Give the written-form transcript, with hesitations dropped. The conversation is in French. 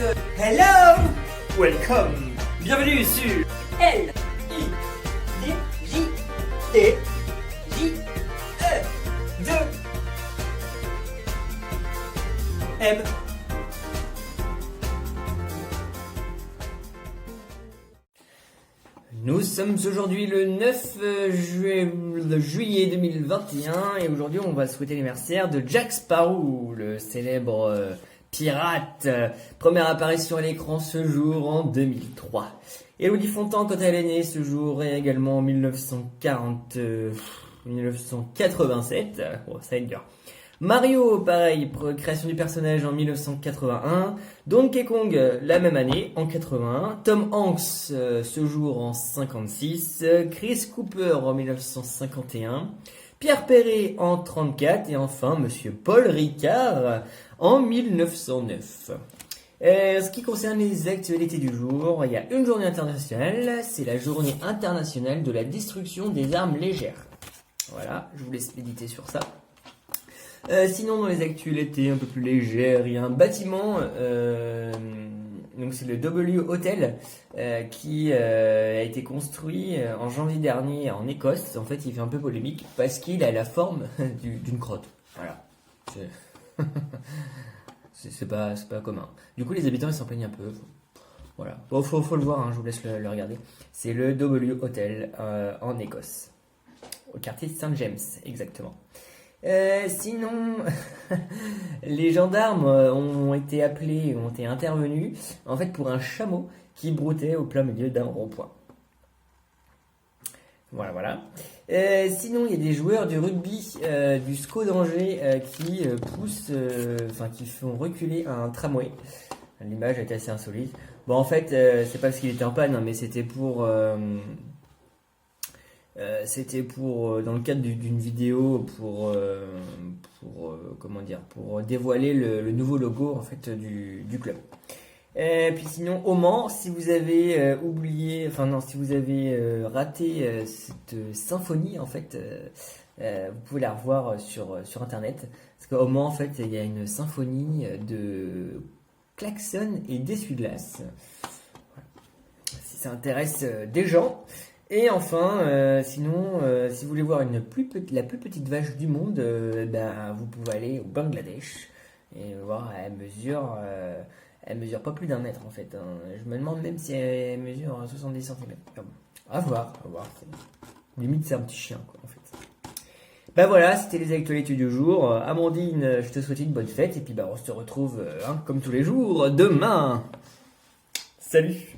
Hello. Welcome. Bienvenue sur M. Nous sommes aujourd'hui le 9 juillet 2021 et aujourd'hui on va souhaiter l'anniversaire de Jack Sparrow, le célèbre pirate. Première apparition à l'écran ce jour en 2003. Élodie Fontan, quand elle est née ce jour, est également en 1987. Bon, ça va être dur. Mario, pareil, création du personnage en 1981. Donkey Kong, la même année, en 81. Tom Hanks, ce jour en 56. Chris Cooper en 1951. Pierre Perret en 34. Et enfin, Monsieur Paul Ricard en 1909. Ce qui concerne les actualités du jour, il y a une journée internationale. C'est la journée internationale de la destruction des armes légères. Voilà, je vous laisse méditer sur ça. Sinon, dans les actualités un peu plus légères, il y a un bâtiment, donc c'est le W Hotel, qui a été construit en janvier dernier en Écosse. En fait, il fait un peu polémique parce qu'il a la forme d'une crotte. Voilà. C'est pas commun. Du coup, les habitants ils s'en plaignent un peu. Voilà. Bon, faut le voir, hein, je vous laisse le regarder. C'est le W Hotel en Écosse, au quartier Saint James, exactement. Sinon, les gendarmes ont été appelés, ont été intervenus, en fait, pour un chameau qui broutait au plein milieu d'un rond-point. Voilà. Sinon, il y a des joueurs du rugby du SCO d'Angers qui qui font reculer un tramway. L'image était assez insolite. Bon, en fait, c'est pas parce qu'il était en panne, hein, mais c'était pour dans le cadre d'une vidéo pour dévoiler le nouveau logo en fait du club. Puis sinon au Mans, si vous avez si vous avez raté cette symphonie en fait, vous pouvez la revoir sur internet parce qu'au Mans en fait il y a une symphonie de klaxons et d'essuie-glace. Voilà. Si ça intéresse des gens. Et enfin, sinon, si vous voulez voir la plus petite vache du monde, vous pouvez aller au Bangladesh et voir, elle mesure pas plus d'1 mètre en fait. Hein. Je me demande même si elle mesure 70 cm. Bon, à voir. Limite, c'est un petit chien, quoi, en fait. Voilà, c'était les actualités du jour. Amandine, je te souhaite une bonne fête et puis on se retrouve comme tous les jours demain. Salut!